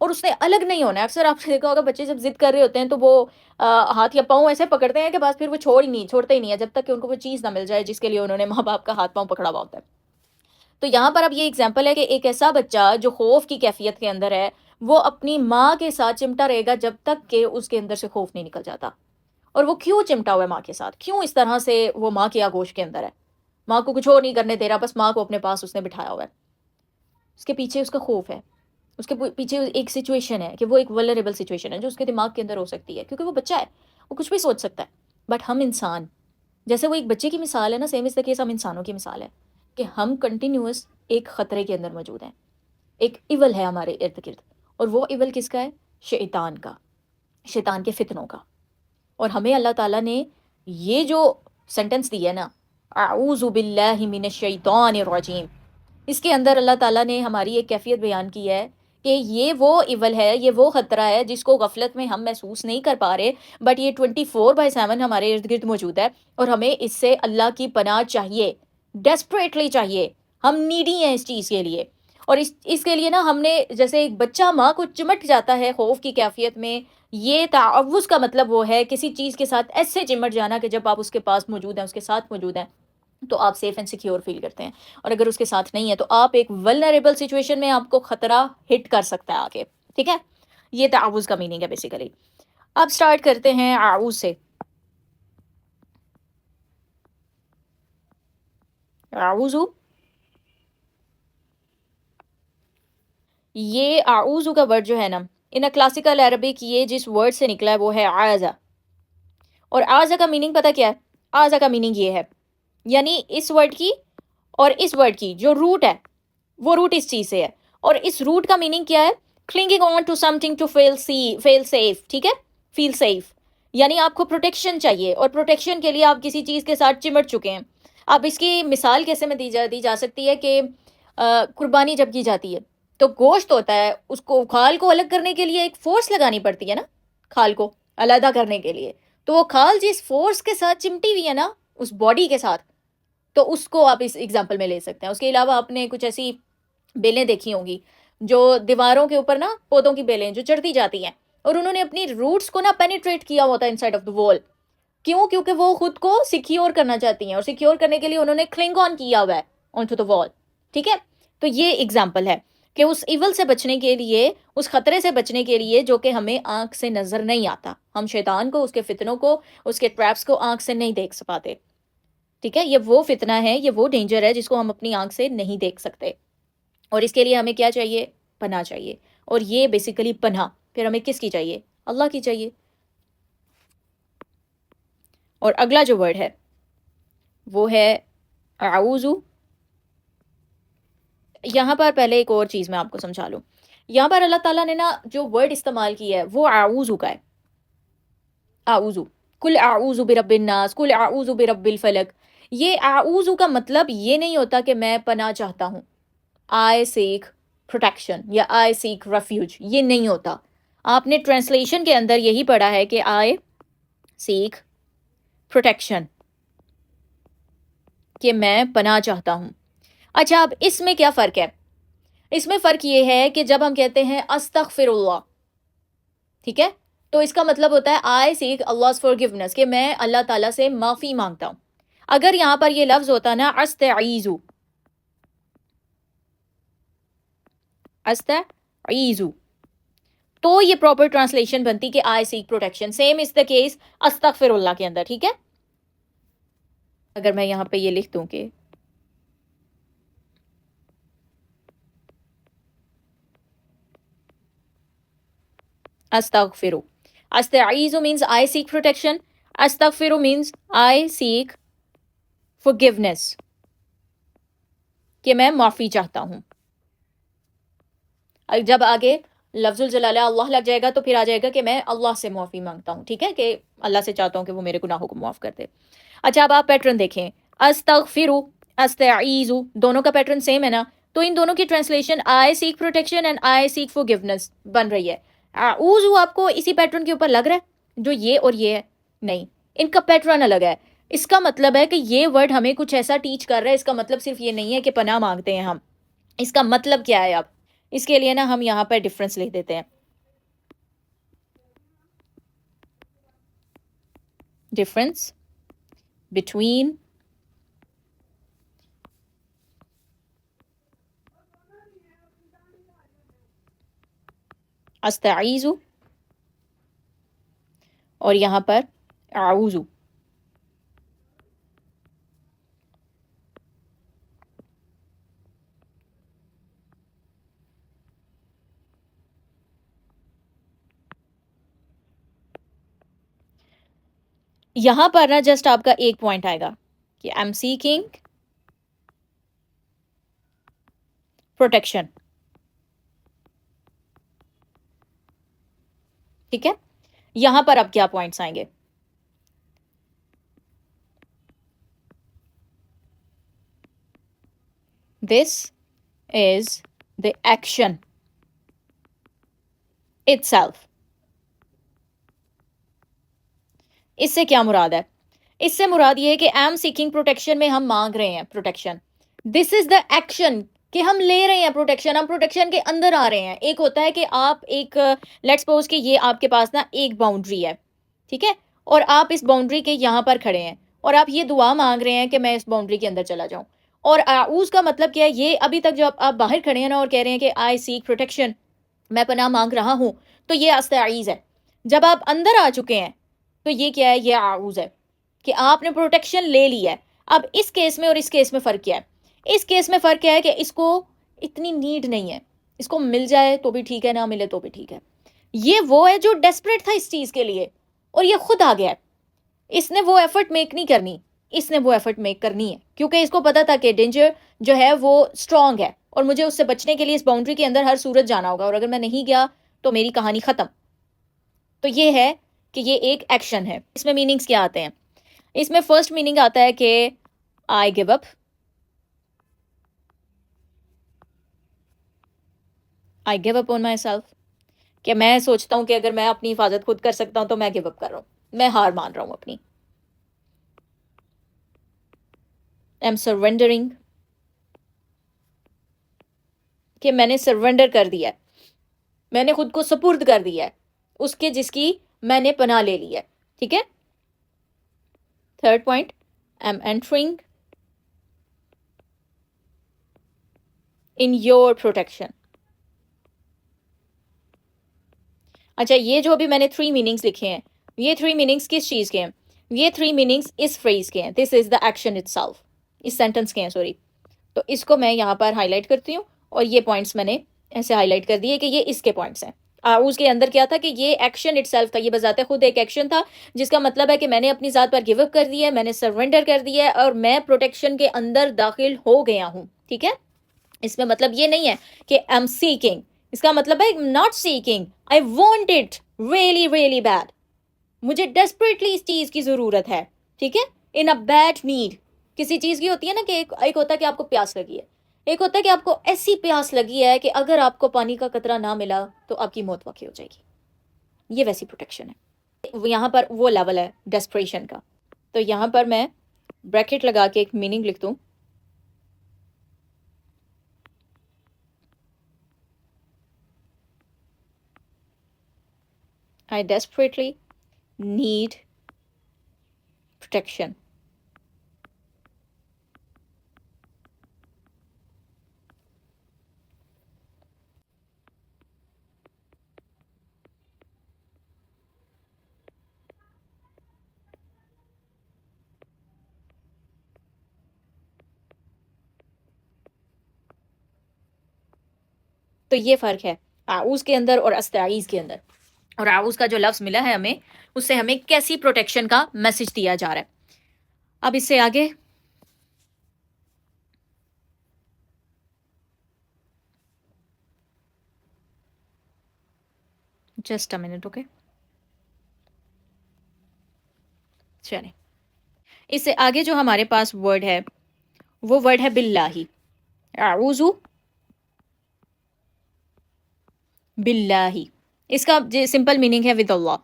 اور اس نے الگ نہیں ہونا ہے. اکثر آپ نے دیکھا ہوگا بچے جب ضد کر رہے ہوتے ہیں تو وہ ہاتھ یا پاؤں ایسے پکڑتے ہیں کہ بس پھر وہ چھوڑتے ہی نہیں ہے جب تک کہ ان کو وہ چیز نہ مل جائے جس کے لیے انہوں نے ماں باپ کا ہاتھ پاؤں پکڑا ہوا ہوتا ہے. تو یہاں پر اب یہ اگزامپل ہے کہ ایک ایسا بچہ جو خوف کی کیفیت کے اندر ہے وہ اپنی ماں کے ساتھ چمٹا رہے گا جب تک کہ اس کے اندر سے خوف نہیں نکل جاتا. اور وہ کیوں چمٹا ہوا ہے ماں کے ساتھ؟ کیوں اس طرح سے وہ ماں کے آغوش کے اندر ہے؟ ماں کو کچھ اور نہیں کرنے دے رہا، بس ماں کو اپنے پاس اس نے بٹھایا ہوا ہے. اس کے پیچھے اس کا خوف ہے. اس کے پیچھے ایک سچویشن ہے کہ وہ ایک ولنریبل سچویشن ہے جو اس کے دماغ کے اندر ہو سکتی ہے کیونکہ وہ بچہ ہے، وہ کچھ بھی سوچ سکتا ہے. بٹ ہم انسان، جیسے وہ ایک بچے کی مثال ہے نا، سیم از دا کیس ہم انسانوں کی مثال ہے کہ ہم کنٹینیوس ایک خطرے کے اندر موجود ہیں. ایک ایول ہے ہمارے ارد گرد، اور وہ ایول کس کا ہے؟ شیطان کا، شیطان کے فتنوں کا. اور ہمیں اللہ تعالیٰ نے یہ جو سینٹنس دی ہے نا، اعوذ باللہ من الشیطان الرجیم، اس کے اندر اللہ تعالیٰ نے ہماری ایک کیفیت بیان کی ہے کہ یہ وہ ایول ہے، یہ وہ خطرہ ہے جس کو غفلت میں ہم محسوس نہیں کر پا رہے، بٹ یہ 24/7 ہمارے ارد گرد موجود ہے اور ہمیں اس سے اللہ کی پناہ چاہیے، ڈیسپریٹلی چاہیے. ہم نیڈی ہیں اس چیز کے لیے. اور اس کے لیے نا ہم نے، جیسے ایک بچہ ماں کو چمٹ جاتا ہے خوف کی کیفیت میں، یہ تعوذ کا مطلب وہ ہے کسی چیز کے ساتھ ایسے چمٹ جانا کہ جب آپ اس کے پاس موجود ہیں، اس کے ساتھ موجود ہیں، تو آپ سیف اینڈ سیکیور فیل کرتے ہیں. اور اگر اس کے ساتھ نہیں ہے تو آپ ایک ولنریبل سچویشن میں، آپ کو خطرہ ہٹ کر سکتا ہے آگے. ٹھیک ہے، یہ تعوذ کا میننگ ہے بیسیکلی. اب سٹارٹ کرتے ہیں اعوذ سے. اعوذ، یہ اعوذ کا ورڈ جو ہے نا، ان کلاسیکل عربک یہ جس ورڈ سے نکلا ہے وہ ہے آزا. اور آزا کا میننگ پتہ کیا ہے؟ آزا کا میننگ یہ ہے، یعنی اس ورڈ کی اور اس ورڈ کی جو روٹ ہے وہ روٹ اس چیز سے ہے. اور اس روٹ کا میننگ کیا ہے؟ Clinging on to something to feel safe. ٹھیک ہے، فیل سیف، یعنی آپ کو پروٹیکشن چاہیے، اور پروٹیکشن کے لیے آپ کسی چیز کے ساتھ چمٹ چکے ہیں. اب اس کی مثال کیسے میں دی جا سکتی ہے کہ قربانی جب کی جاتی ہے تو گوشت ہوتا ہے، اس کو کھال کو الگ کرنے کے لیے ایک فورس لگانی پڑتی ہے نا، کھال کو علیحدہ کرنے کے لیے. تو وہ کھال جس فورس کے ساتھ چمٹی ہوئی ہے نا اس باڈی کے ساتھ، تو اس کو آپ اس ایگزامپل میں لے سکتے ہیں. اس کے علاوہ آپ نے کچھ ایسی بیلیں دیکھی ہوں گی جو دیواروں کے اوپر نا، پودوں کی بیلیں جو چڑھتی جاتی ہیں، اور انہوں نے اپنی روٹس کو نا پینیٹریٹ کیا ہوتا ہے انسائڈ آف دا وال. کیوں؟ کیونکہ وہ خود کو سیکیور کرنا چاہتی ہیں، اور سیکیور کرنے کے لیے انہوں نے کلنگ آن کیا ہوا ہے آن ٹو دا وال. ٹھیک ہے، تو یہ ایگزامپل ہے کہ اس ایول سے بچنے کے لیے، اس خطرے سے بچنے کے لیے جو کہ ہمیں آنکھ سے نظر نہیں آتا، ہم شیطان کو، اس کے فتنوں کو، اس کے ٹریپس کو آنکھ سے نہیں دیکھ پاتے. ٹھیک ہے، یہ وہ فتنہ ہے، یہ وہ ڈینجر ہے جس کو ہم اپنی آنکھ سے نہیں دیکھ سکتے. اور اس کے لیے ہمیں کیا چاہیے؟ پناہ چاہیے. اور یہ بیسیکلی پناہ پھر ہمیں کس کی چاہیے؟ اللہ کی چاہیے. اور اگلا جو ورڈ ہے وہ ہے اعوذ. یہاں پر پہلے ایک اور چیز میں آپ کو سمجھا لوں. یہاں پر اللہ تعالیٰ نے نا جو ورڈ استعمال کیا ہے وہ اعوذ کا ہے. اعوذ، کل اعوذ برب الناس، کل اعوذ برب الفلق. یہ اعوذ کا مطلب یہ نہیں ہوتا کہ میں پناہ چاہتا ہوں، آئی سیک پروٹیکشن یا آئی سیک ریفیوج، یہ نہیں ہوتا. آپ نے ٹرانسلیشن کے اندر یہی پڑھا ہے کہ آئی سیک پروٹیکشن، کہ میں پناہ چاہتا ہوں. اچھا، اب اس میں کیا فرق ہے؟ اس میں فرق یہ ہے کہ جب ہم کہتے ہیں استغفر اللہ، ٹھیک ہے، تو اس کا مطلب ہوتا ہے آئی سیک Allah's forgiveness، کہ میں اللہ تعالیٰ سے معافی مانگتا ہوں. اگر یہاں پر یہ لفظ ہوتا نا استعیذ، استعیذ، تو یہ پراپر ٹرانسلیشن بنتی کہ I seek protection. Same is the case استغفر اللہ کے اندر. ٹھیک ہے، اگر میں یہاں پہ یہ لکھ دوں کہ استغفر، استعیذ means I seek protection، استغفر means I seek forgiveness، کہ میں معافی چاہتا ہوں. جب آگے لفظ الجلالہ اللہ لگ جائے گا تو پھر آ جائے گا کہ میں اللہ سے معافی مانگتا ہوں. ٹھیک ہے، کہ اللہ سے چاہتا ہوں کہ وہ میرے گناہوں کو معاف کر دے. اچھا، اب آپ پیٹرن دیکھیں، استغفر، استعیذ، دونوں کا پیٹرن سیم ہے نا. تو ان دونوں کی translation I seek protection and I seek forgiveness بن رہی ہے. اعوذ آپ کو اسی پیٹرن کے اوپر لگ رہا ہے جو یہ اور یہ ہے؟ نہیں، ان کا پیٹرن الگ ہے. اس کا مطلب ہے کہ یہ ورڈ ہمیں کچھ ایسا ٹیچ کر رہا ہے. اس کا مطلب صرف یہ نہیں ہے کہ پناہ مانگتے ہیں ہم. اس کا مطلب کیا ہے؟ اب اس کے لیے نا ہم یہاں پر ڈفرنس لکھ دیتے ہیں. ڈفرنس بٹوین استعیذ اور یہاں پر اعوذ. یہاں پر نا جسٹ آپ کا ایک پوائنٹ آئے گا کہ آئی ایم سیکنگ پروٹیکشن. ٹھیک ہے، یہاں پر اب کیا پوائنٹس آئیں گے؟ دس از دا ایکشن itself. اس سے کیا مراد ہے؟ اس سے مراد یہ ہے کہ ایم سیکنگ پروٹیکشن میں ہم مانگ رہے ہیں protection. This is the action کہ ہم لے رہے ہیں پروٹیکشن، ہم پروٹیکشن کے اندر آ رہے ہیں. ایک ہوتا ہے کہ آپ ایک لیٹس سپوز کہ یہ آپ کے پاس نا ایک باؤنڈری ہے، ٹھیک ہے، اور آپ اس باؤنڈری کے یہاں پر کھڑے ہیں اور آپ یہ دعا مانگ رہے ہیں کہ میں اس باؤنڈری کے اندر چلا جاؤں. اور اعوذ کا مطلب کیا ہے؟ یہ ابھی تک جو آپ باہر کھڑے ہیں نا اور کہہ رہے ہیں کہ آئی سیک پروٹیکشن، میں پناہ مانگ رہا ہوں، تو یہ استعیذ ہے. جب آپ اندر آ چکے ہیں تو یہ کیا ہے؟ یہ اعوذ ہے کہ آپ نے پروٹیکشن لے لی ہے. اب اس کیس میں اور اس کیس میں فرق کیا ہے؟ اس کیس میں فرق کیا ہے کہ اس کو اتنی نیڈ نہیں ہے، اس کو مل جائے تو بھی ٹھیک ہے، نہ ملے تو بھی ٹھیک ہے. یہ وہ ہے جو ڈیسپریٹ تھا اس چیز کے لیے اور یہ خود آ گیا ہے. اس نے وہ ایفرٹ میک نہیں کرنی، اس نے وہ ایفرٹ میک کرنی ہے کیونکہ اس کو پتا تھا کہ ڈینجر جو ہے وہ اسٹرانگ ہے اور مجھے اس سے بچنے کے لیے اس باؤنڈری کے اندر ہر صورت جانا ہوگا، اور اگر میں نہیں گیا تو میری کہانی ختم. تو یہ ہے کہ یہ ایک ایکشن ہے. اس میں میننگز کیا آتے ہیں؟ اس میں فرسٹ میننگ آتا ہے کہ I give up, I give up on myself, کہ میں سوچتا ہوں کہ اگر میں اپنی حفاظت خود کر سکتا ہوں تو میں گیو اپ کر رہا ہوں، میں ہار مان رہا ہوں اپنی. ایم سرینڈرنگ، کہ میں نے سرینڈر کر دیا ہے، میں نے خود کو سپرد کر دیا ہے اس کے جس کی میں نے پناہ لے لی ہے. ٹھیک ہے. Third point, I'm entering in your protection. اچھا، یہ جو بھی میں نے 3 میننگس لکھے ہیں، یہ 3 میننگس کس چیز کے ہیں؟ یہ 3 میننگس اس فریز کے ہیں، this is the action itself, اس سینٹنس کے ہیں، سوری. تو اس کو میں یہاں پر ہائی لائٹ کرتی ہوں اور یہ پوائنٹس میں نے ایسے ہائی لائٹ کر دیے کہ یہ اس کے پوائنٹس ہیں. اس کے اندر کیا تھا کہ یہ ایکشن اٹ سیلف تھا، یہ بذات خود ایک ایکشن تھا جس کا مطلب ہے کہ میں نے اپنی ذات پر گیو اپ کر دیا ہے، میں نے سرینڈر کر دیا ہے اور میں پروٹیکشن کے اندر داخل ہو گیا ہوں. ٹھیک ہے. اس میں مطلب یہ نہیں ہے کہ آئی ایم سیکنگ، اس کا مطلب ہے not seeking, I want it really really bad, مجھے ڈیسپریٹلی اس چیز کی ضرورت ہے. ٹھیک ہے. ان اے بیڈ نیڈ. کسی چیز کی ہوتی ہے نا کہ ایک ہوتا ہے کہ آپ کو پیاس لگی ہے، ایک ہوتا ہے کہ آپ کو ایسی پیاس لگی ہے کہ اگر آپ کو پانی کا قطرہ نہ ملا تو آپ کی موت واقع ہو جائے گی. یہ ویسی پروٹیکشن ہے. یہاں پر وہ لیول ہے ڈیسپریشن کا. تو یہاں پر میں بریکٹ لگا کے ایک میننگ لکھ دوں، I desperately need protection. تو یہ فرق ہے اعوذ کے اندر اور استعیذ کے اندر. اور اعوذ کا جو لفظ ملا ہے ہمیں، اس سے ہمیں کیسی پروٹیکشن کا میسج دیا جا رہا ہے. اب اس سے آگے جسٹ اے منٹ، اوکے. چلیں، اس سے آگے جو ہمارے پاس ورڈ ہے وہ ورڈ ہے باللہ. اعوذ باللہ، اس کا سمپل میننگ ہے ود اللہ،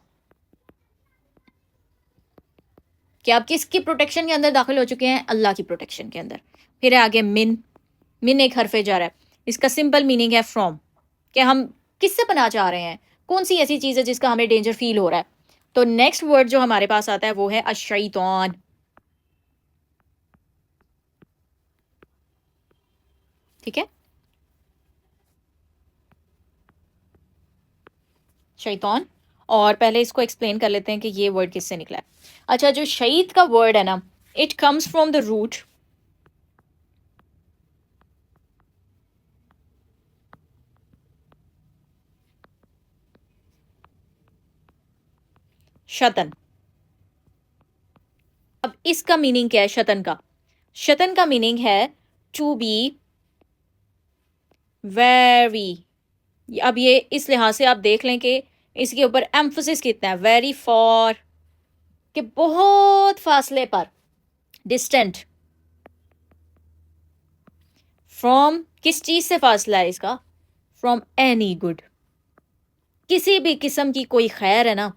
کہ آپ کس کی پروٹیکشن کے اندر داخل ہو چکے ہیں؟ اللہ کی پروٹیکشن کے اندر. پھر ہے آگے من. من ایک حرف جر ہے، اس کا سمپل میننگ ہے فرام. کہ ہم کس سے پناہ چاہ رہے ہیں، کون سی ایسی چیز ہے جس کا ہمیں ڈینجر فیل ہو رہا ہے. تو نیکسٹ ورڈ جو ہمارے پاس آتا ہے وہ ہے الشیطان. ٹھیک ہے، شیطان. اور پہلے اس کو ایکسپلین کر لیتے ہیں کہ یہ ورڈ کس سے نکلا ہے. اچھا، جو شعیط کا ورڈ ہے نا، it comes from the root شتن. اب اس کا میننگ کیا ہے شتن کا؟ شتن کا میننگ ہے ٹو بی ویری. اب یہ اس لحاظ سے آپ دیکھ لیں کہ اس کے اوپر ایمفسس کتنا ہے، ویری فار، کہ بہت فاصلے پر، ڈسٹینٹ فرام. کس چیز سے فاصلہ ہے اس کا؟ From any good. کسی بھی قسم کی کوئی خیر ہے نا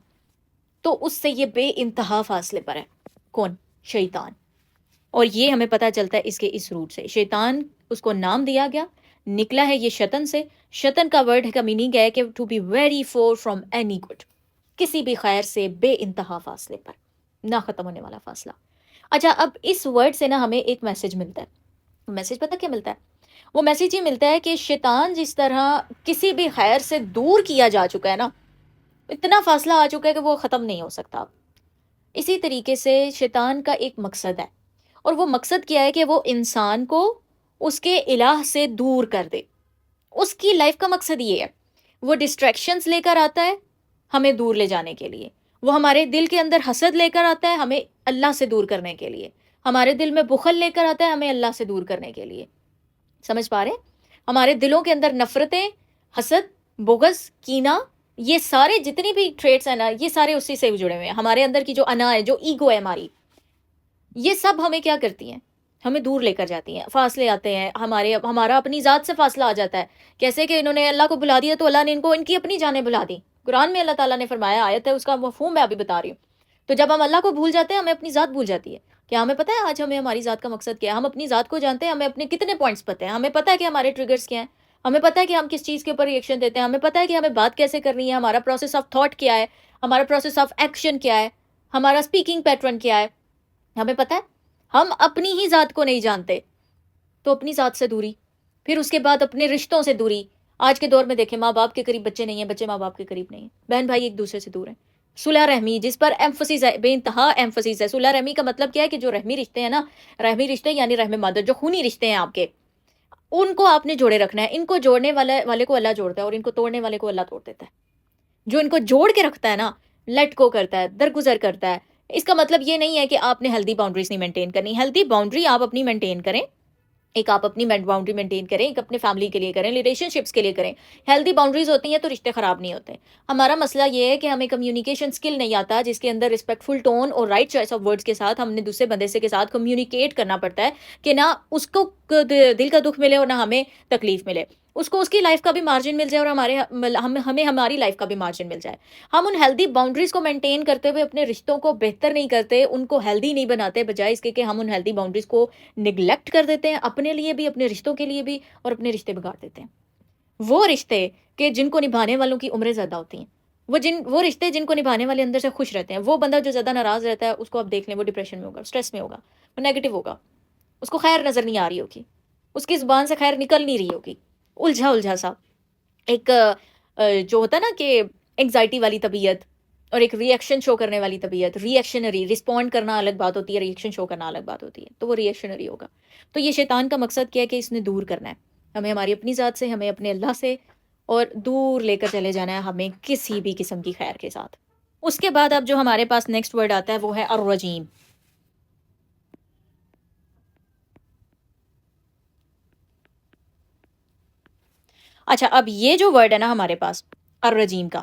تو اس سے یہ بے انتہا فاصلے پر ہے. کون؟ شیطان. اور یہ ہمیں پتہ چلتا ہے اس کے اس روٹ سے. شیطان اس کو نام دیا گیا، نکلا ہے یہ شتن سے. شتن کا ورڈ کا میننگ ہے کہ to be very far from any good, کسی بھی خیر سے بے انتہا فاصلے پر، نہ ختم ہونے والا فاصلہ. اچھا، اب اس ورڈ سے نا ہمیں ایک میسج ملتا ہے. میسج پتہ کیا ملتا ہے؟ وہ میسج یہ ملتا ہے کہ شیطان جس طرح کسی بھی خیر سے دور کیا جا چکا ہے نا، اتنا فاصلہ آ چکا ہے کہ وہ ختم نہیں ہو سکتا. اسی طریقے سے شیطان کا ایک مقصد ہے، اور وہ مقصد کیا ہے کہ وہ انسان کو اس کے الہ سے دور کر دے. اس کی لائف کا مقصد یہ ہے. وہ ڈسٹریکشنز لے کر آتا ہے ہمیں دور لے جانے کے لیے. وہ ہمارے دل کے اندر حسد لے کر آتا ہے ہمیں اللہ سے دور کرنے کے لیے. ہمارے دل میں بخل لے کر آتا ہے ہمیں اللہ سے دور کرنے کے لیے. سمجھ پا رہے ہیں؟ ہمارے دلوں کے اندر نفرتیں، حسد، بغض، کینہ، یہ سارے جتنی بھی ٹریٹس ہیں نا، یہ سارے اسی سے جڑے ہوئے ہیں. ہمارے اندر کی جو انا ہے، جو ایگو ہے ہماری، یہ سب ہمیں کیا کرتی ہیں؟ ہمیں دور لے کر جاتی ہیں. فاصلے آتے ہیں ہمارا اپنی ذات سے فاصلہ آ جاتا ہے. کیسے کہ انہوں نے اللہ کو بلا دیا تو اللہ نے ان کی اپنی جانیں بلا دی. قرآن میں اللہ تعالیٰ نے فرمایا، آیت ہے، اس کا مفہوم میں ابھی بتا رہی ہوں. تو جب ہم اللہ کو بھول جاتے ہیں ہمیں اپنی ذات بھول جاتی ہے. کیا ہمیں پتہ ہے آج ہمیں ہماری ذات کا مقصد کیا ہے؟ ہم اپنی ذات کو جانتے ہیں، ہمیں اپنے کتنے پوائنٹس پتہ ہیں، ہمیں پتہ ہے کہ ہمارے ٹریگرز کیا ہیں، ہمیں پتہ ہے کہ ہم کس چیز کے اوپر ریئیکشن دیتے ہیں، ہمیں پتہ ہے کہ ہمیں بات کیسے کرنی ہے، ہمارا پروسیس آف تھاٹ کیا ہے، ہمارا پروسیس آف ایکشن کیا ہے، ہمارا اسپیکنگ پیٹرن کیا ہے، ہمیں پتہ ہے. ہم اپنی ہی ذات کو نہیں جانتے تو اپنی ذات سے دوری، پھر اس کے بعد اپنے رشتوں سے دوری. آج کے دور میں دیکھیں، ماں باپ کے قریب بچے نہیں ہیں، بچے ماں باپ کے قریب نہیں ہیں، بہن بھائی ایک دوسرے سے دور ہیں. صلح رحمی جس پر ایمفسس ہے، بے انتہا ایمفسس ہے. صلح رحمی کا مطلب کیا ہے کہ جو رحمی رشتے ہیں نا، رحمی رشتے یعنی رحم مادر، جو خونی رشتے ہیں آپ کے، ان کو آپ نے جوڑے رکھنا ہے. ان کو جوڑنے والے کو اللہ جوڑتا ہے اور ان کو توڑنے والے کو اللہ توڑ دیتا ہے. جو ان کو جوڑ کے رکھتا ہے نا، لیٹ کو کرتا ہے، درگزر کرتا ہے. اس کا مطلب یہ نہیں ہے کہ آپ نے ہیلدی باؤنڈریز نہیں مینٹین کرنی. ہیلدی باؤنڈری آپ اپنی مینٹین کریں، ایک آپ اپنی باؤنڈری مینٹین کریں، ایک اپنے فیملی کے لیے کریں، ریلیشن شپس کے لیے کریں. ہیلدی باؤنڈریز ہوتی ہیں تو رشتے خراب نہیں ہوتے. ہمارا مسئلہ یہ ہے کہ ہمیں کمیونیکیشن اسکل نہیں آتا، جس کے اندر رسپیکٹفل ٹون اور رائٹ چوائس آف ورڈز کے ساتھ ہم نے دوسرے بندے سے کے ساتھ کمیونیکیٹ کرنا پڑتا ہے کہ نہ اس کو دل کا دکھ ملے اور نہ ہمیں تکلیف ملے. اس کو اس کی لائف کا بھی مارجن مل جائے اور ہمیں ہماری لائف کا بھی مارجن مل جائے. ہم ان ہیلدی باؤنڈریز کو مینٹین کرتے ہوئے اپنے رشتوں کو بہتر نہیں کرتے، ان کو ہیلدی نہیں بناتے، بجائے اس کے کہ ہم ان ہیلدی باؤنڈریز کو نگلیکٹ کر دیتے ہیں، اپنے لیے بھی، اپنے رشتوں کے لیے بھی، اور اپنے رشتے بگاڑ دیتے ہیں. وہ رشتے کہ جن کو نبھانے والوں کی عمریں زیادہ ہوتی ہیں، وہ رشتے جن کو نبھانے والے اندر سے خوش رہتے ہیں. وہ بندہ جو زیادہ ناراض رہتا ہے اس کو آپ دیکھ لیں، وہ ڈپریشن میں ہوگا، اسٹریس میں ہوگا، وہ نیگیٹو ہوگا، اس کو خیر نظر نہیں آ رہی ہوگی، اس کی زبان سے خیر نکل نہیں رہی ہوگی، الجھا سا. ایک جو ہوتا ہے نا کہ انگزائٹی والی طبیعت اور ایک ری ایکشن شو کرنے والی طبیعت، ری ایکشنری، رسپونڈ کرنا الگ بات ہوتی ہے، ری ایکشن شو کرنا الگ بات ہوتی ہے، تو وہ ری ایکشنری ہوگا. تو یہ شیطان کا مقصد کیا ہے کہ اس نے دور کرنا ہے ہمیں ہماری اپنی ذات سے، ہمیں اپنے اللہ سے، اور دور لے کر چلے جانا ہے ہمیں کسی بھی قسم کی خیر کے ساتھ. اس کے بعد اب جو ہمارے پاس نیکسٹ ورڈ آتا ہے وہ ہے الرجیم. اچھا، اب یہ جو ورڈ ہے نا ہمارے پاس الرجیم کا،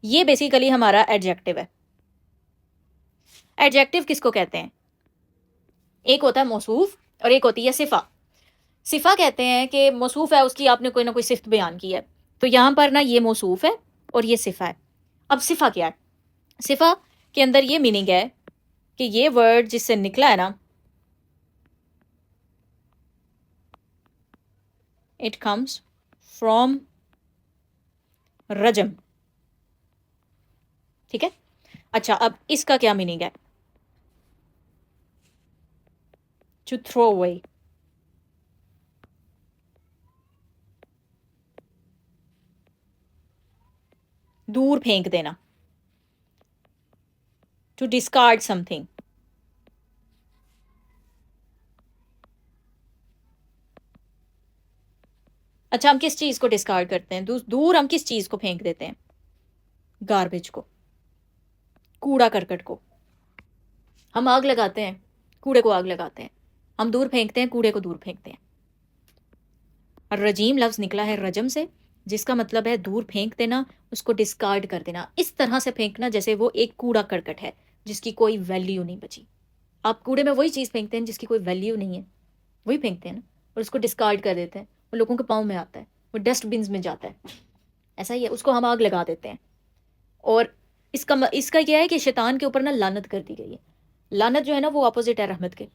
یہ بیسیکلی ہمارا ایڈجیکٹو ہے. ایڈجیکٹو کس کو کہتے ہیں؟ ایک ہوتا ہے موصوف اور ایک ہوتی ہے صفہ. صفہ کہتے ہیں کہ موصوف ہے، اس کی آپ نے کوئی نہ کوئی صفت بیان کی ہے. تو یہاں پر نا یہ موصوف ہے اور یہ صفہ ہے. اب صفہ کیا ہے؟ صفہ کے اندر یہ میننگ ہے کہ یہ ورڈ جس سے نکلا ہے نا، اٹ کمز فرام رجم، ٹھیک ہے. اچھا اب اس کا کیا میننگ ہے؟ ٹو تھرو اوے، دور پھینک دینا، ٹو ڈسکارڈ سم تھنگ. اچھا ہم کس چیز کو ڈسکارڈ کرتے ہیں؟ دور ہم کس چیز کو پھینک دیتے ہیں؟ گاربیج کو، کوڑا کرکٹ کو. ہم آگ لگاتے ہیں، کوڑے کو آگ لگاتے ہیں. ہم دور پھینکتے ہیں، کوڑے کو دور پھینکتے ہیں. اور رجیم لفظ نکلا ہے رجم سے، جس کا مطلب ہے دور پھینک دینا، اس کو ڈسکارڈ کر دینا، اس طرح سے پھینکنا جیسے وہ ایک کوڑا کرکٹ ہے جس کی کوئی ویلیو نہیں بچی. آپ کوڑے میں وہی چیز پھینکتے ہیں جس کی کوئی ویلیو نہیں ہے، وہی پھینکتے ہیں نا، اور اس کو ڈسکارڈ کر دیتے ہیں. وہ لوگوں کے پاؤں میں آتا ہے، وہ ڈسٹ بنز میں جاتا ہے. ایسا ہی ہے، اس کو ہم آگ لگا دیتے ہیں. اور اس کا کیا ہے کہ شیطان کے اوپر نا لعنت کر دی گئی ہے. لعنت جو ہے نا وہ اپوزٹ ہے رحمت کے.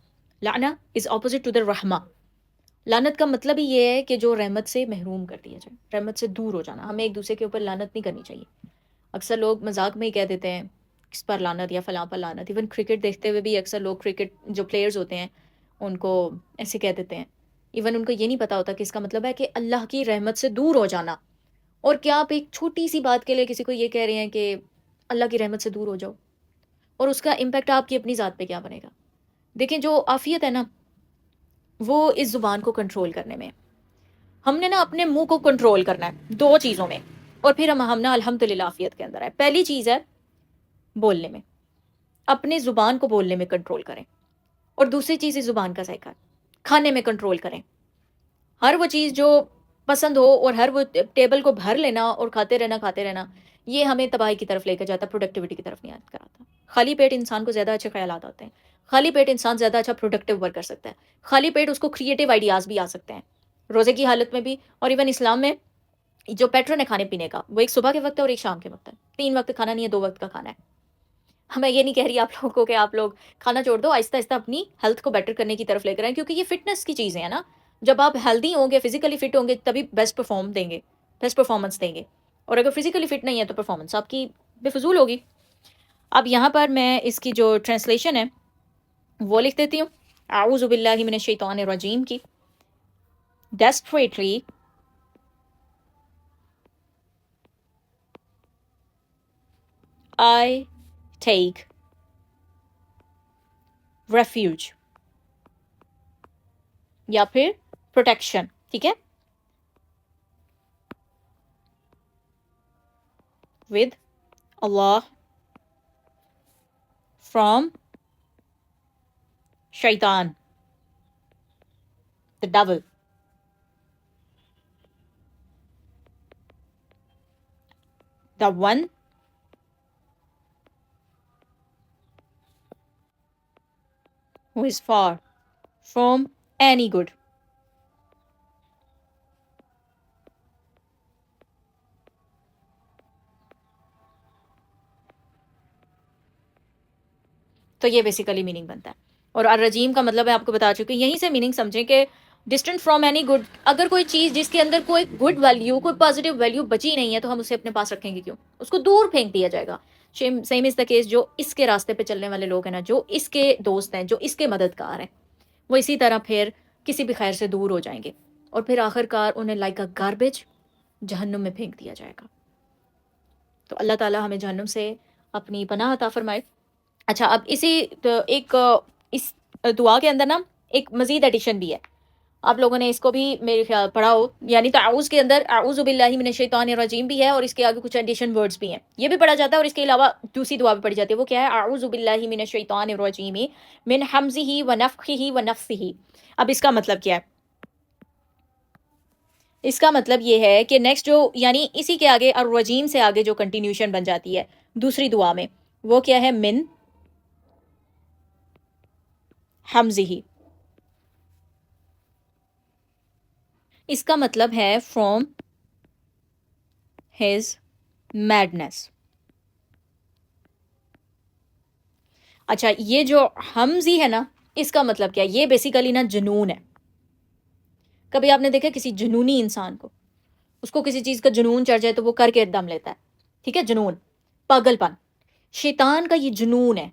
لعنہ از اپوزٹ ٹو دا رحمہ. لعنت کا مطلب ہی یہ ہے کہ جو رحمت سے محروم کر دیا جائے، رحمت سے دور ہو جانا. ہمیں ایک دوسرے کے اوپر لعنت نہیں کرنی چاہیے. اکثر لوگ مذاق میں ہی کہہ دیتے ہیں کس پر لعنت یا فلاں پر لعنت. ایون کرکٹ دیکھتے ہوئے بھی اکثر لوگ کرکٹ جو پلیئرز ہوتے ہیں ان کو ایسے کہہ دیتے ہیں. ایون ان کو یہ نہیں پتا ہوتا کہ اس کا مطلب ہے کہ اللہ کی رحمت سے دور ہو جانا. اور کیا آپ ایک چھوٹی سی بات کے لیے کسی کو یہ کہہ رہے ہیں کہ اللہ کی رحمت سے دور ہو جاؤ، اور اس کا امپیکٹ آپ کی اپنی ذات پہ کیا بنے گا؟ دیکھیں جو عافیت ہے نا وہ اس زبان کو کنٹرول کرنے میں. ہم نے نا اپنے منہ کو کنٹرول کرنا ہے دو چیزوں میں، اور پھر ہم نا الحمدللہ عافیت کے اندر ہے. پہلی چیز ہے بولنے میں، اپنی زبان کو بولنے میں کنٹرول کریں. اور دوسری چیز اس زبان کا ذائقہ، کھانے میں کنٹرول کریں. ہر وہ چیز جو پسند ہو اور ہر وہ ٹیبل کو بھر لینا اور کھاتے رہنا، یہ ہمیں تباہی کی طرف لے کے جاتا، پروڈکٹیوٹی کی طرف نہیں کراتا. خالی پیٹ انسان کو زیادہ اچھے خیالات آتے ہیں. خالی پیٹ انسان زیادہ اچھا پروڈکٹیو ورک کر سکتا ہے. خالی پیٹ اس کو کریٹیو آئیڈیاز بھی آ سکتے ہیں روزے کی حالت میں بھی. اور ایون اسلام میں جو پیٹرن ہے کھانے پینے کا، وہ ایک صبح کے وقت ہے اور ایک شام کے وقت ہے. 3 وقت کھانا نہیں ہے، 2 وقت کا کھانا ہے. میں یہ نہیں کہہ رہی آپ لوگوں کو کہ آپ لوگ کھانا چھوڑ دو، آہستہ آہستہ اپنی ہیلتھ کو بیٹر کرنے کی طرف لے کر آئیں، کیونکہ یہ فٹنس کی چیزیں ہیں نا. جب آپ ہیلدی ہوں گے، فزیکلی فٹ ہوں گے، تبھی بیسٹ پرفارمنس دیں گے. اور اگر فزیکلی فٹ نہیں ہے تو پرفارمنس آپ کی بے فضول ہوگی. اب یہاں پر میں اس کی جو ٹرانسلیشن ہے وہ لکھ دیتی ہوں. اعوذ باللہ من الشیطان الرجیم کی. Desperately I take refuge یا پھر protection، ٹھیک ہے، with Allah from shaitan, the devil. The one who is far from any good. تو یہ بیسیکلی میننگ بنتا ہے. اور الرجیم کا مطلب ہے آپ کو بتا چکی، یہیں سے میننگ سمجھیں کہ ڈسٹنٹ فرام اینی گڈ. اگر کوئی چیز جس کے اندر کوئی گڈ ویلیو، کوئی پازیٹیو ویلیو بچی نہیں ہے تو ہم اسے اپنے پاس رکھیں گے کیوں؟ اس کو دور پھینک دیا جائے گا. سیم از دا کیس جو اس کے راستے پہ چلنے والے لوگ ہیں نا، جو اس کے دوست ہیں، جو اس کے مددگار ہیں، وہ اسی طرح پھر کسی بھی خیر سے دور ہو جائیں گے، اور پھر آخر کار انہیں لائک اے گاربیج جہنم میں پھینک دیا جائے گا. تو اللہ تعالیٰ ہمیں جہنم سے اپنی پناہ عطا فرمائے. اچھا اب ایک اس دعا کے اندر نا ایک مزید ایڈیشن بھی ہے. آپ لوگوں نے اس کو بھی میرے خیال پڑھا ہو، یعنی تعوذ کے اندر اعوذ باللہ من الشیطان الرجیم بھی ہے، اور اس کے آگے کچھ ایڈیشن ورڈز بھی ہیں، یہ بھی پڑھا جاتا ہے. اور اس کے علاوہ دوسری دعا بھی پڑھی جاتی ہے، وہ کیا ہے؟ اعوذ باللہ من الشیطان الرجیم من حمزہ ونفخہ ونفثہ. اب اس کا مطلب کیا ہے؟ اس کا مطلب یہ ہے کہ نیکسٹ جو یعنی اسی کے آگے الرجیم سے آگے جو کنٹینیوشن بن جاتی ہے دوسری دعا میں، وہ کیا ہے؟ من حمزہ. اس کا مطلب ہے فرام ہز میڈنس. اچھا یہ جو حمزی ہے نا، اس کا مطلب کیا ہے؟ یہ بیسیکلی نا جنون ہے. کبھی آپ نے دیکھا کسی جنونی انسان کو؟ اس کو کسی چیز کا جنون چڑھ جائے تو وہ کر کے دم لیتا ہے، ٹھیک ہے، جنون، پاگل پن۔ شیطان کا یہ جنون ہے،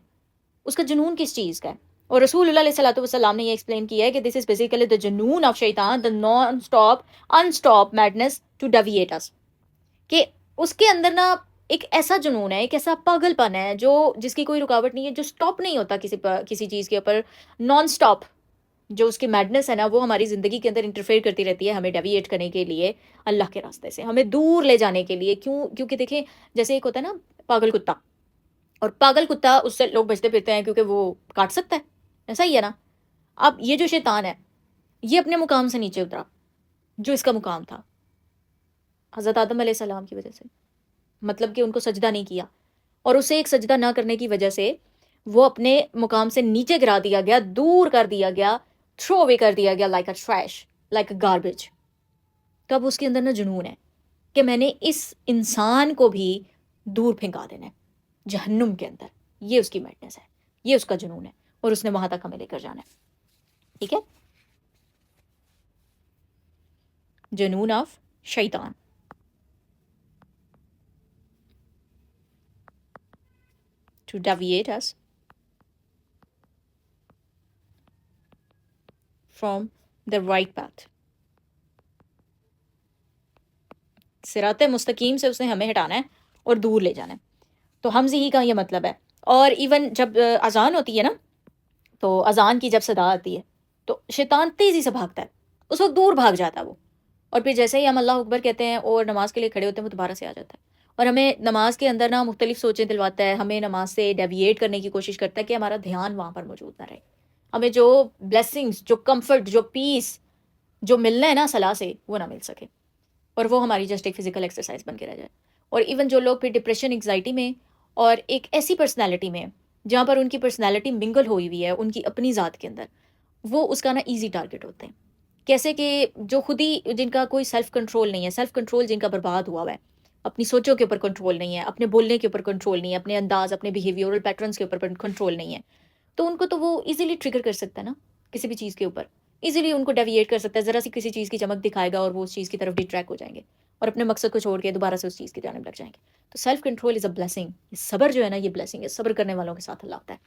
اس کا جنون کس چیز کا ہے؟ اور رسول اللہ علیہ الصلوۃ والسلام نے یہ ایکسپلین کیا ہے کہ دس از بیسیکلی دا جنون آف شیطان، the nonstop unstop madness to deviate us, کہ اس کے اندر نا ایک ایسا جنون ہے، ایک ایسا پاگل پن ہے جو جس کی کوئی رکاوٹ نہیں ہے، جو اسٹاپ نہیں ہوتا کسی چیز کے اوپر، نان اسٹاپ جو اس کی میڈنس ہے نا، وہ ہماری زندگی کے اندر انٹرفیئر کرتی رہتی ہے، ہمیں ڈیویٹ کرنے کے لیے اللہ کے راستے سے، ہمیں دور لے جانے کے لیے۔ کیونکہ دیکھیں جیسے ایک ہوتا ہے نا پاگل کتا، اور پاگل کتا اس سے لوگ بچتے پھرتے ہیں کیونکہ وہ کاٹ سکتا ہے، ایسا ہی ہے نا۔ اب یہ جو شیطان ہے یہ اپنے مقام سے نیچے اترا، جو اس کا مقام تھا حضرت آدم علیہ السلام کی وجہ سے، مطلب کہ ان کو سجدہ نہیں کیا، اور اسے ایک سجدہ نہ کرنے کی وجہ سے وہ اپنے مقام سے نیچے گرا دیا گیا، دور کر دیا گیا، تھرو اوے کر دیا گیا، like a trash, like a garbage. تب اس کے اندر نا جنون ہے کہ میں نے اس انسان کو بھی دور پھینکا دینا ہے جہنم کے اندر، یہ اس کی میڈنس ہے، یہ اس کا جنون ہے، اور اس نے وہاں تک ہمیں لے کر جانا ہے، ٹھیک ہے۔ جنون آف شیطان، to deviate us from the right path، صراط مستقیم سے اس نے ہمیں ہٹانا ہے اور دور لے جانا ہے۔ تو حمزی ہی کا یہ مطلب ہے۔ اور ایون جب اذان ہوتی ہے نا، تو اذان کی جب صدا آتی ہے تو شیطان تیزی سے بھاگتا ہے، اس وقت دور بھاگ جاتا ہے وہ، اور پھر جیسے ہی ہم اللہ اکبر کہتے ہیں اور نماز کے لیے کھڑے ہوتے ہیں وہ دوبارہ سے آ جاتا ہے، اور ہمیں نماز کے اندر نا مختلف سوچیں دلواتا ہے، ہمیں نماز سے ڈیویٹ کرنے کی کوشش کرتا ہے کہ ہمارا دھیان وہاں پر موجود نہ رہے، ہمیں جو بلیسنگز، جو کمفرٹ، جو پیس جو ملنا ہے نا صلاح سے، وہ نہ مل سکے، اور وہ ہماری جسٹ ایک فزیکل ایکسرسائز بن کے رہ جائے۔ اور ایون جو لوگ پھر ڈپریشن، انگزائٹی میں، اور ایک ایسی پرسنالٹی میں جہاں پر ان کی پرسنالٹی منگل ہوئی ہوئی ہے ان کی اپنی ذات کے اندر، وہ اس کا نا ایزی ٹارگٹ ہوتے ہیں۔ کیسے کہ جو خود ہی جن کا کوئی سیلف کنٹرول نہیں ہے، سیلف کنٹرول جن کا برباد ہوا ہوا ہے، اپنی سوچوں کے اوپر کنٹرول نہیں ہے، اپنے بولنے کے اوپر کنٹرول نہیں ہے، اپنے انداز، اپنے بیہیویورل پیٹرنس کے اوپر کنٹرول نہیں ہے، تو ان کو تو وہ ایزیلی ٹریگر کر سکتا ہے نا کسی بھی چیز کے اوپر، ایزیلی ان کو ڈیویٹ کر سکتا ہے، ذرا سی کسی چیز کی چمک دکھائے گا اور وہ اس چیز کی طرف ڈیٹریکٹ ہو جائیں گے اور اپنے مقصد کو چھوڑ کے دوبارہ سے اس چیز کی جانب لگ جائیں گے۔ تو self control is a blessing, صبر جو ہے نا یہ بلیسنگ ہے، صبر کرنے والوں کے ساتھ اللہ ہوتا ہے۔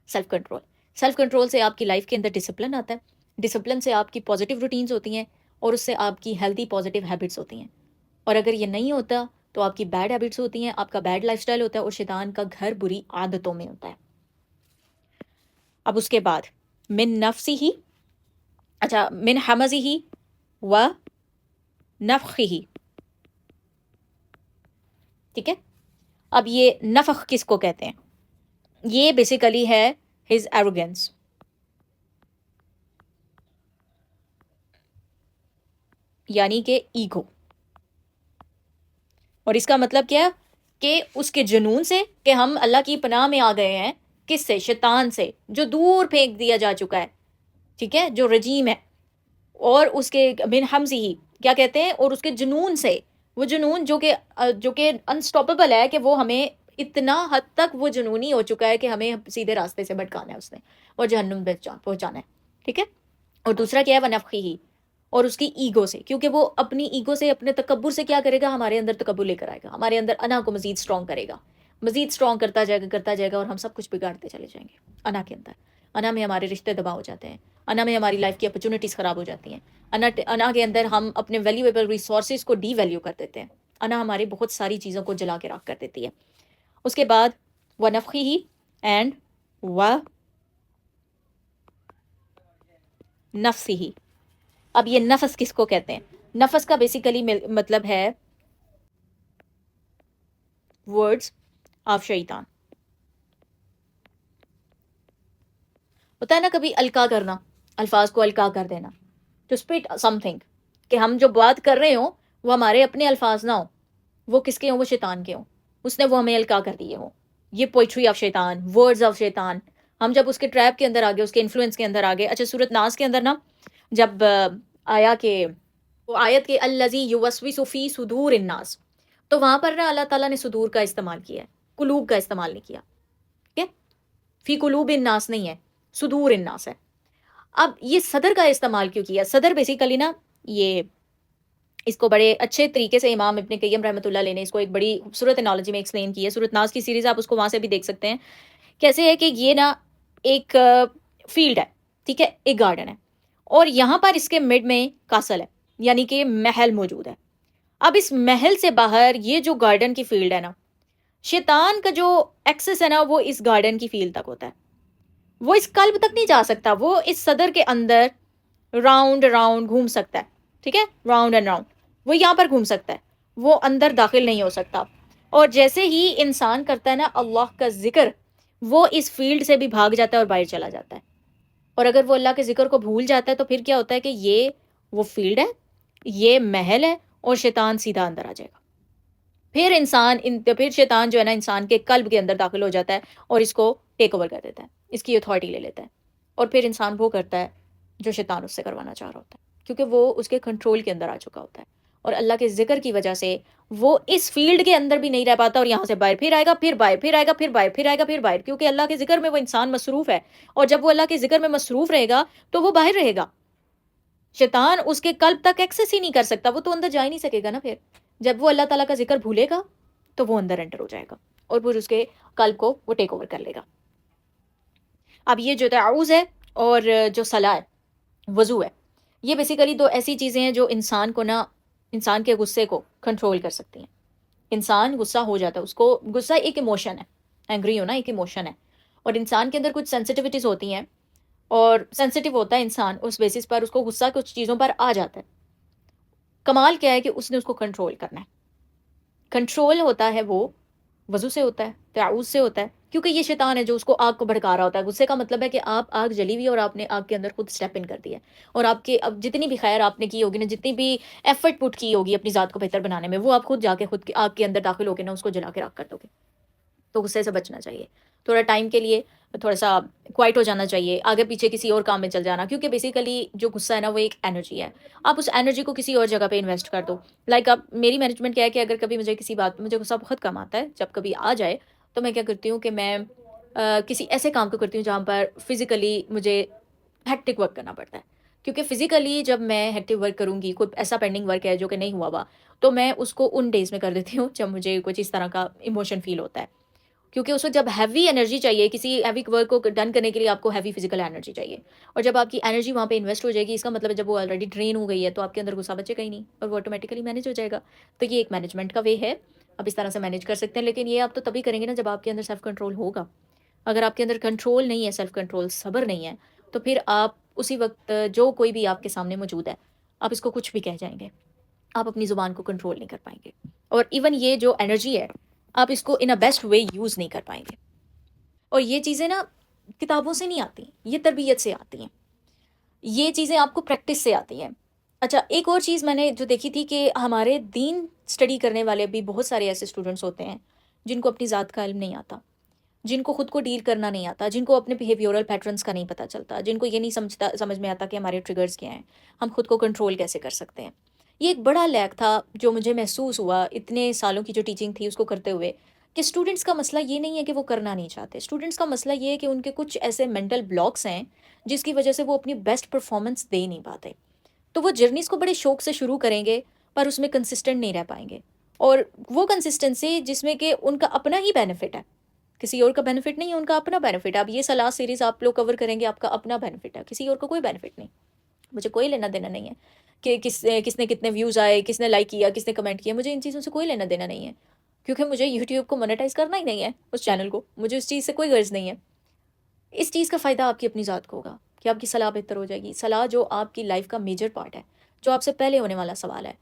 سیلف کنٹرول، سیلف کنٹرول سے آپ کی لائف کے اندر ڈسپلن آتا ہے، ڈسپلن سے آپ کی پازیٹیو روٹینز ہوتی ہیں، اور اس سے آپ کی ہیلدی پازیٹیو ہیبٹس ہوتی ہیں، اور اگر یہ نہیں ہوتا تو آپ کی بیڈ ہیبٹس ہوتی ہیں، آپ کا بیڈ لائف سٹائل ہوتا ہے، اور شیطان کا گھر بری عادتوں میں ہوتا ہے۔ اب اس کے بعد من نفسی ہی، اچھا، من حمزی ہی و نفخی ہی، ٹھیک ہے۔ اب یہ نفخ کس کو کہتے ہیں؟ یہ بیسیکلی ہے ہز ایروگینس، یعنی کہ ایگو، اور اس کا مطلب کیا ہے کہ اس کے جنون سے، کہ ہم اللہ کی پناہ میں آ گئے ہیں، کس سے؟ شیطان سے، جو دور پھینک دیا جا چکا ہے، ٹھیک ہے، جو رجیم ہے، اور اس کے من حمزی ہی کیا کہتے ہیں، اور اس کے جنون سے، وہ جنون جو کہ انسٹاپیبل ہے، کہ وہ ہمیں اتنا حد تک وہ جنونی ہو چکا ہے کہ ہمیں سیدھے راستے سے بھٹکانا ہے اس نے، اور جہنم میں پہنچانا ہے، ٹھیک ہے۔ اور دوسرا کیا ہے؟ ونفخی ہی، اور اس کی ایگو سے، کیونکہ وہ اپنی ایگو سے، اپنے تکبر سے کیا کرے گا؟ ہمارے اندر تکبر لے کر آئے گا، ہمارے اندر انا کو مزید اسٹرانگ کرے گا، مزید اسٹرانگ کرتا جائے گا، اور ہم سب کچھ بگاڑتے چلے جائیں گے انا کے اندر۔ انا میں ہمارے رشتے دبا ہو جاتے ہیں، انا میں ہماری لائف کی اپرچونیٹیز خراب ہو جاتی ہیں، انا کے اندر ہم اپنے ویلیویبل ریسورسز کو ڈی ویلیو کر دیتے ہیں، انا ہماری بہت ساری چیزوں کو جلا کے راکھ کر دیتی ہے۔ اس کے بعد ونفخی ہی اینڈ و نفسی ہی۔ اب یہ نفس کس کو کہتے ہیں؟ نفس کا بیسیکلی مطلب ہے ورڈز آف شیطان، ہوتا ہے نا کبھی الکا کرنا، الفاظ کو الکا کر دینا، ٹو اسپٹ سم تھنگ، کہ ہم جو بات کر رہے ہوں وہ ہمارے اپنے الفاظ نہ ہوں، وہ کس کے ہوں؟ وہ شیطان کے ہوں، اس نے وہ ہمیں الکا کر دیے ہوں۔ یہ پوئٹری آف شیطان، ورڈز آف شیطان، ہم جب اس کے ٹریپ کے اندر آگے، اس کے انفلوئنس کے اندر آگے۔ اچھا، سورۃ ناس کے اندر نا جب آیا کہ وہ آیت کے الذی یوسوس فی صدور الناس، تو وہاں پر نا اللہ تعالیٰ نے صدور کا استعمال کیا ہے، قلوب کا استعمال نہیں کیا، ٹھیک ہے، فی قلوب الناس نہیں ہے، صدور الناس ہے۔ اب یہ صدر کا استعمال کیوں کیا؟ صدر بیسیکلی نا یہ اس کو بڑے اچھے طریقے سے امام ابن قیم رحمۃ اللہ علیہ نے اس کو ایک بڑی خوبصورت انالوجی میں ایکسپلین کی ہے. سورۃ ناس کی سیریز آپ اس کو وہاں سے بھی دیکھ سکتے ہیں. کیسے ہے کہ یہ نا ایک فیلڈ ہے، ٹھیک ہے، ایک گارڈن ہے، اور یہاں پر اس کے مڈ میں کاسل ہے، یعنی کہ محل موجود ہے. اب اس محل سے باہر یہ جو گارڈن کی فیلڈ ہے نا، شیطان کا جو ایکسس ہے نا وہ اس گارڈن کی فیلڈ تک ہوتا ہے. وہ اس قلب تک نہیں جا سکتا، وہ اس صدر کے اندر راؤنڈ راؤنڈ گھوم سکتا ہے، ٹھیک ہے، راؤنڈ اینڈ راؤنڈ وہ یہاں پر گھوم سکتا ہے، وہ اندر داخل نہیں ہو سکتا. اور جیسے ہی انسان کرتا ہے نا اللہ کا ذکر، وہ اس فیلڈ سے بھی بھاگ جاتا ہے اور باہر چلا جاتا ہے. اور اگر وہ اللہ کے ذکر کو بھول جاتا ہے تو پھر کیا ہوتا ہے کہ یہ وہ فیلڈ ہے، یہ محل ہے، اور شیطان سیدھا اندر آ جائے گا. پھر شیطان جو ہے نا انسان کے قلب کے اندر داخل ہو جاتا ہے اور اس کو ٹیک اوور کر دیتا ہے، اس کی اتھارٹی لے لیتا ہے. اور پھر انسان وہ کرتا ہے جو شیطان اس سے کروانا چاہ رہا ہوتا ہے، کیونکہ وہ اس کے کنٹرول کے اندر آ چکا ہوتا ہے. اور اللہ کے ذکر کی وجہ سے وہ اس فیلڈ کے اندر بھی نہیں رہ پاتا، اور یہاں سے باہر پھر آئے گا، پھر باہر، پھر آئے گا، پھر باہر، پھر آئے گا، پھر باہر، کیونکہ اللہ کے ذکر میں وہ انسان مصروف ہے. اور جب وہ اللہ کے ذکر میں مصروف رہے گا تو وہ باہر رہے گا. شیطان اس کے قلب تک ایکسس ہی نہیں کر سکتا، وہ تو اندر جا ہی نہیں سکے گا نا. پھر جب وہ اللہ تعالیٰ کا ذکر بھولے گا تو وہ اندر انٹر ہو جائے گا اور پھر اس کے قلب کو وہ ٹیک اوور کر لے گا. اب یہ جو تعوذ ہے اور جو صلاح ہے، وضو ہے، یہ بیسیکلی دو ایسی چیزیں ہیں جو انسان کو نا، انسان کے غصے کو کنٹرول کر سکتی ہیں. انسان غصہ ہو جاتا ہے، اس کو غصہ ایک ایموشن ہے، اینگری ہونا ایک ایموشن ہے، اور انسان کے اندر کچھ سینسٹیوٹیز ہوتی ہیں اور سینسٹیو ہوتا ہے انسان، اس بیسس پر اس کو غصہ کچھ چیزوں پر آ جاتا ہے. کمال کیا ہے کہ اس نے اس کو کنٹرول کرنا ہے. کنٹرول ہوتا ہے وہ وضو سے ہوتا ہے، تعوذ سے ہوتا ہے، کیونکہ یہ شیطان ہے جو اس کو آگ کو بھڑکا رہا ہوتا ہے. غصے کا مطلب ہے کہ آپ آگ جلی ہوئی ہے اور آپ نے آگ کے اندر خود اسٹیپ ان کر دیا ہے، اور آپ کے اب جتنی بھی خیر آپ نے کی ہوگی نا، جتنی بھی ایفرٹ پٹ کی ہوگی اپنی ذات کو بہتر بنانے میں، وہ آپ خود جا کے خود آگ کے اندر داخل ہو کے نا اس کو جلا کے راکھ کر دو گے. تو غصے سے بچنا چاہیے. تھوڑا ٹائم کے لیے تھوڑا سا کوائٹ ہو جانا چاہیے، آگے پیچھے کسی اور کام میں چل جانا، کیونکہ بیسیکلی جو غصہ ہے نا وہ ایک انرجی ہے. آپ اس انرجی کو کسی اور جگہ پہ انویسٹ کر دو. لائک اب میری مینجمنٹ کیا ہے کہ اگر کبھی مجھے کسی بات پہ مجھے غصہ بہت کم آتا ہے، جب کبھی آ جائے تو میں کیا کرتی ہوں کہ میں کسی ایسے کام کو کرتی ہوں جہاں پر فزیکلی مجھے ہیکٹک ورک کرنا پڑتا ہے. کیونکہ فزیکلی جب میں ہیکٹک ورک کروں گی، کوئی ایسا پینڈنگ ورک ہے جو کہ نہیں ہوا ہوا، تو میں اس کو ان ڈیز میں کر دیتی ہوں جب مجھے کچھ اس طرح کا ایموشن فیل ہوتا ہے. کیونکہ اس وقت جب ہیوی انرجی چاہیے، کسی ہیوی ورک کو ڈن کرنے کے لیے آپ کو ہیوی فزیکل انرجی چاہیے، اور جب آپ کی انرجی وہاں پہ انویسٹ ہو جائے گی، اس کا مطلب ہے جب وہ آلریڈی ڈرین ہو گئی ہے تو آپ کے اندر غصہ بچے گا ہی نہیں، اور وہ آٹومیٹیکلی مینیج ہو جائے گا. تو یہ ایک مینجمنٹ کا وے ہے، آپ اس طرح سے مینیج کر سکتے ہیں. لیکن یہ آپ تو تبھی کریں گے نا جب آپ کے اندر سیلف کنٹرول ہوگا. اگر آپ کے اندر کنٹرول نہیں ہے، سیلف کنٹرول، صبر نہیں ہے، تو پھر آپ اسی وقت جو کوئی بھی آپ کے سامنے موجود ہے، آپ اس کو کچھ بھی کہہ جائیں گے، آپ اپنی زبان کو کنٹرول نہیں کر پائیں گے. اور ایون یہ جو انرجی ہے، آپ اس کو ان اے بیسٹ وے یوز نہیں کر پائیں گے. اور یہ چیزیں نا کتابوں سے نہیں آتی، یہ تربیت سے آتی ہیں، یہ چیزیں آپ کو پریکٹس سے آتی ہیں. اچھا، ایک اور چیز میں نے جو دیکھی تھی کہ ہمارے دین اسٹڈی کرنے والے بھی بہت سارے ایسے اسٹوڈنٹس ہوتے ہیں جن کو اپنی ذات کا علم نہیں آتا، جن کو خود کو ڈیل کرنا نہیں آتا، جن کو اپنے بیہیویورل پیٹرنس کا نہیں پتہ چلتا، جن کو یہ نہیں سمجھ میں آتا کہ ہمارے ٹریگرز کیا ہیں، ہم خود کو کنٹرول کیسے کر سکتے ہیں. یہ ایک بڑا لیک تھا جو مجھے محسوس ہوا اتنے سالوں کی جو ٹیچنگ تھی اس کو کرتے ہوئے، کہ اسٹوڈنٹس کا مسئلہ یہ نہیں ہے کہ وہ کرنا نہیں چاہتے. اسٹوڈنٹس کا مسئلہ یہ ہے کہ ان کے کچھ ایسے مینٹل بلاکس ہیں جس کی وجہ سے وہ اپنی بیسٹ پرفارمنس دے نہیں پاتے. تو وہ جرنیز کو بڑے شوق سے شروع کریں گے پر اس میں کنسسٹنٹ نہیں رہ پائیں گے. اور وہ کنسسٹنسی جس میں کہ ان کا اپنا ہی بینیفٹ ہے، کسی اور کا بینیفٹ نہیں ہے، ان کا اپنا بینیفٹ ہے. اب یہ صلاح سیریز آپ لوگ کور کریں گے، آپ کا اپنا بینیفٹ ہے، کسی اور کو کوئی بینیفٹ نہیں. مجھے کوئی لینا دینا نہیں ہے کہ کس نے کتنے ویوز آئے، کس نے لائک کیا، کس نے کمنٹ کیا، مجھے ان چیزوں سے کوئی لینا دینا نہیں ہے. کیونکہ مجھے یوٹیوب کو مونیٹائز کرنا ہی نہیں ہے، اس چینل کو، مجھے اس چیز سے کوئی غرض نہیں ہے. اس چیز کا فائدہ آپ کی اپنی ذات کو ہوگا کہ آپ کی صلاح بہتر ہو جائے گی. صلاح جو آپ کی لائف کا میجر پارٹ ہے، جو آپ سے پہلے ہونے والا سوال ہے،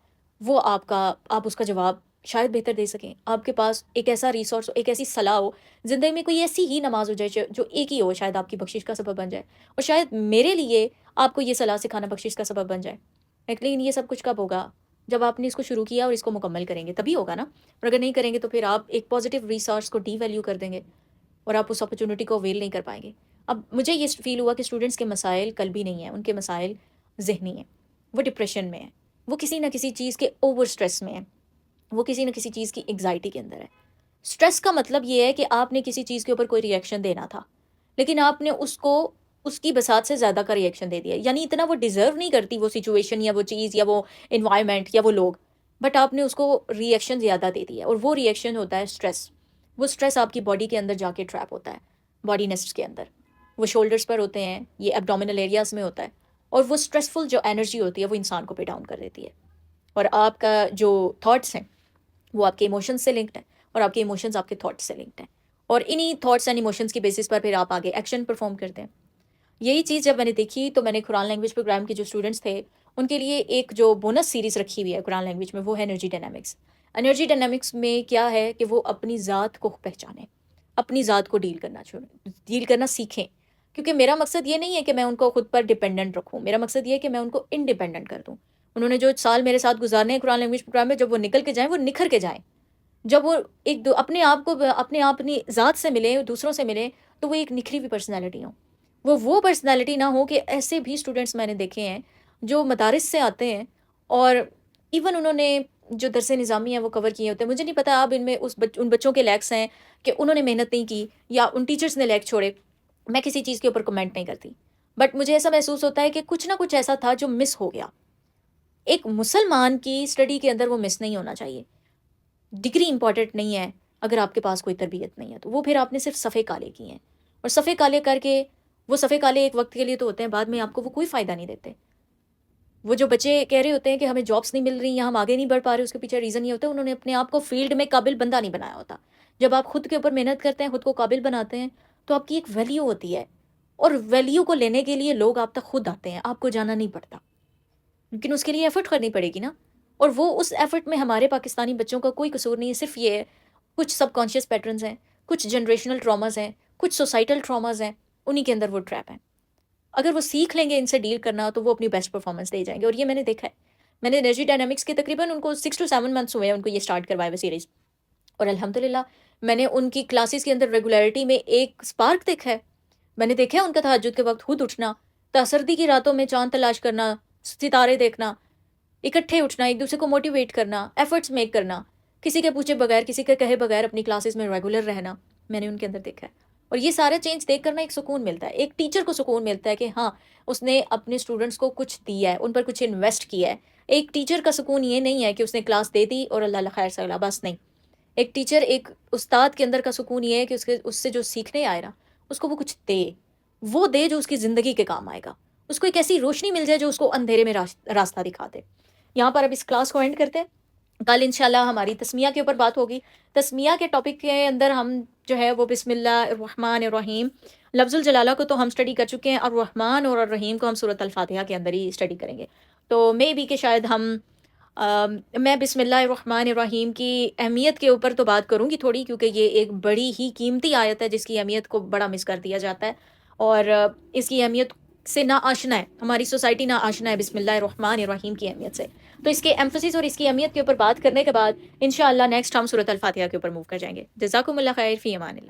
وہ آپ اس کا جواب شاید بہتر دے سکیں. آپ کے پاس ایک ایسا ریسورس ہو، ایک ایسی صلاح ہو، زندگی میں کوئی ایسی ہی نماز ہو جائے جو ایک ہی ہو، شاید آپ کی بخشش کا سبب بن جائے. اور شاید میرے لیے آپ کو یہ صلاح سکھانا بخشش کا سبب بن جائے. لیکن یہ سب کچھ کب ہوگا؟ جب آپ نے اس کو شروع کیا اور اس کو مکمل کریں گے تبھی ہوگا نا. اور اگر نہیں کریں گے تو پھر آپ ایک پازیٹیو ریسورس کو ڈی ویلیو کر دیں گے اور آپ اس اپرچونٹی کو اویل نہیں کر پائیں گے. اب مجھے یہ فیل ہوا کہ اسٹوڈنٹس کے مسائل قلبی نہیں ہیں، ان کے مسائل ذہنی ہیں. وہ ڈپریشن میں ہیں، وہ کسی نہ کسی چیز کے اوور اسٹریس میں ہیں، وہ کسی نہ کسی چیز کی انگزائٹی کے اندر ہے. اسٹریس کا مطلب یہ ہے کہ آپ نے کسی چیز کے اوپر کوئی ریئیکشن دینا تھا، لیکن آپ نے اس کو اس کی بساط سے زیادہ کا ریئیکشن دے دیا، یعنی اتنا وہ ڈیزرو نہیں کرتی وہ سچویشن یا وہ چیز یا وہ انوائرمنٹ یا وہ لوگ، بٹ آپ نے اس کو ریئیکشن زیادہ دے دیا، اور وہ ریئیکشن ہوتا ہے اسٹریس. وہ اسٹریس آپ کی باڈی کے اندر جا کے ٹریپ ہوتا ہے، باڈی نیسٹس کے اندر، وہ شولڈرس پر ہوتے ہیں، یہ ایبڈومینل ایریاز میں ہوتا ہے، اور وہ اسٹریسفل جو انرجی ہوتی ہے وہ انسان کو پہ ڈاؤن کر دیتی ہے. اور آپ کا جو تھاٹس ہیں وہ آپ کے ایموشنز سے لنکڈ ہیں، اور آپ کے ایموشنز آپ کے تھاٹس سے لنکڈ ہیں، اور انہی تھاٹس اینڈ ایموشنز کی بیسس پر پھر آپ آگے ایکشن پرفارم کرتے ہیں. یہی چیز جب میں نے دیکھی تو میں نے قرآن لینگویج پروگرام کے جو اسٹوڈنٹس تھے ان کے لیے ایک جو بونس سیریز رکھی ہوئی ہے قرآن لینگویج میں، وہ ہے انرجی ڈائنامکس. انرجی ڈائنامکس میں کیا ہے کہ وہ اپنی ذات کو پہچانیں، اپنی ذات کو ڈیل کرنا سیکھیں. کیونکہ میرا مقصد یہ نہیں ہے کہ میں ان کو خود پر ڈپینڈنٹ رکھوں، میرا مقصد یہ ہے کہ میں ان کو انڈیپینڈنٹ کر دوں. انہوں نے جو سال میرے ساتھ گزارنے ہیں قرآن لینگویج پروگرام میں، جب وہ نکل کے جائیں وہ نکھر کے جائیں. جب وہ اپنے آپ کو اپنی ذات سے ملے، دوسروں سے ملے، تو وہ ایک نکھری ہوئی پرسنالٹی ہوں. وہ پرسنالٹی نہ ہو کہ ایسے بھی اسٹوڈنٹس میں نے دیکھے ہیں جو مدارس سے آتے ہیں اور ایون انہوں نے جو درس نظامی ہیں وہ کور کیے ہوتے ہیں. مجھے نہیں پتا اب ان میں ان بچوں کے لیکس ہیں کہ انہوں نے محنت نہیں کی یا ان ٹیچرز نے لیک چھوڑے. میں کسی چیز کے اوپر کمنٹ نہیں کرتی، بٹ مجھے ایسا محسوس ہوتا ہے کہ کچھ نہ کچھ ایسا تھا جو مس ہو گیا. ایک مسلمان کی اسٹڈی کے اندر وہ مس نہیں ہونا چاہیے. ڈگری امپورٹنٹ نہیں ہے اگر آپ کے پاس کوئی تربیت نہیں ہے، تو وہ پھر آپ نے صرف صفحے کالے کیے ہیں، اور صفحے کالے کر کے وہ صفحے کالے ایک وقت کے لیے تو ہوتے ہیں، بعد میں آپ کو وہ کوئی فائدہ نہیں دیتے. وہ جو بچے کہہ رہے ہوتے ہیں کہ ہمیں جابس نہیں مل رہی یا ہم آگے نہیں بڑھ پا رہے، اس کے پیچھے ریزن یہ ہوتا ہے انہوں نے اپنے آپ کو فیلڈ میں قابل بندہ نہیں بنایا ہوتا. جب آپ خود کے اوپر محنت کرتے ہیں، خود کو قابل بناتے ہیں، تو آپ کی ایک ویلیو ہوتی ہے، اور ویلیو کو لینے کے لیے لوگ آپ تک خود آتے ہیں، آپ کو جانا نہیں پڑتا. لیکن اس کے لیے ایفرٹ کرنی پڑے گی نا، اور وہ اس ایفرٹ میں ہمارے پاکستانی بچوں کا کوئی قصور نہیں ہے. صرف یہ ہے کچھ سب کانشیس پیٹرنز ہیں، کچھ جنریشنل ٹراماز ہیں، کچھ سوسائٹل ٹراماز ہیں، انہی کے اندر وہ ٹریپ ہیں. اگر وہ سیکھ لیں گے ان سے ڈیل کرنا تو وہ اپنی بیسٹ پرفارمنس دے جائیں گے. اور یہ میں نے دیکھا ہے. میں نے انرجی ڈائنامکس کے تقریباً ان کو 6 to 7 months ہوئے ہیں ان کو یہ اسٹارٹ کروائے ہوئے سیریز، اور الحمدللہ میں نے ان کی کلاسز کے اندر ریگولیرٹی میں ایک اسپارک دیکھا ہے. میں نے دیکھا ہے ان کا تہجد کے وقت خود اٹھنا، سردی کی راتوں میں چاند تلاش کرنا، ستارے دیکھنا، اکٹھے اٹھنا، ایک دوسرے کو موٹیویٹ کرنا، ایفرٹس میک کرنا، کسی کے پوچھے بغیر، کسی کے کہے بغیر اپنی کلاسز میں ریگولر رہنا، میں نے ان کے اندر دیکھا ہے. اور یہ سارا چینج دیکھ کر نا ایک سکون ملتا ہے، ایک ٹیچر کو سکون ملتا ہے کہ ہاں اس نے اپنے اسٹوڈنٹس کو کچھ دیا ہے، ان پر کچھ انویسٹ کیا ہے. ایک ٹیچر کا سکون یہ نہیں ہے کہ اس نے کلاس دے دی اور اللہ خیر سلا، بس نہیں. ایک ٹیچر، ایک استاد کے اندر کا سکون یہ ہے کہ اس سے جو سیکھنے آئے نا اس کو وہ کچھ دے، وہ دے جو اس کی زندگی کے کام آئے گا، اس کو ایک ایسی روشنی مل جائے جو اس کو اندھیرے میں راستہ دکھا دے. یہاں پر اب اس کلاس کو اینڈ کرتے ہیں. کل انشاءاللہ ہماری تسمیہ کے اوپر بات ہوگی. تسمیہ کے ٹاپک کے اندر ہم جو ہے وہ بسم اللہ الرحمن الرحیم، لفظ الجلالہ کو تو ہم اسٹڈی کر چکے ہیں، الرحمن اور الرحیم کو ہم سورۃ الفاتحہ کے اندر ہی اسٹڈی کریں گے. تو مے بھی کہ شاید میں بسم اللہ الرحمن الرحیم کی اہمیت کے اوپر تو بات کروں گی تھوڑی، کیونکہ یہ ایک بڑی ہی قیمتی آیت ہے جس کی اہمیت کو بڑا مس کر دیا جاتا ہے، اور اس کی اہمیت سے نا آشنا ہے ہماری سوسائٹی، نا آشنا ہے بسم اللہ الرحمن الرحیم کی اہمیت سے. تو اس کے ایمفسس اور اس کی اہمیت کے اوپر بات کرنے کے بعد انشاءاللہ نیکسٹ ہم سورۃ الفاتحہ کے اوپر موو کر جائیں گے. جزاکم اللہ خیر، فی امان اللہ.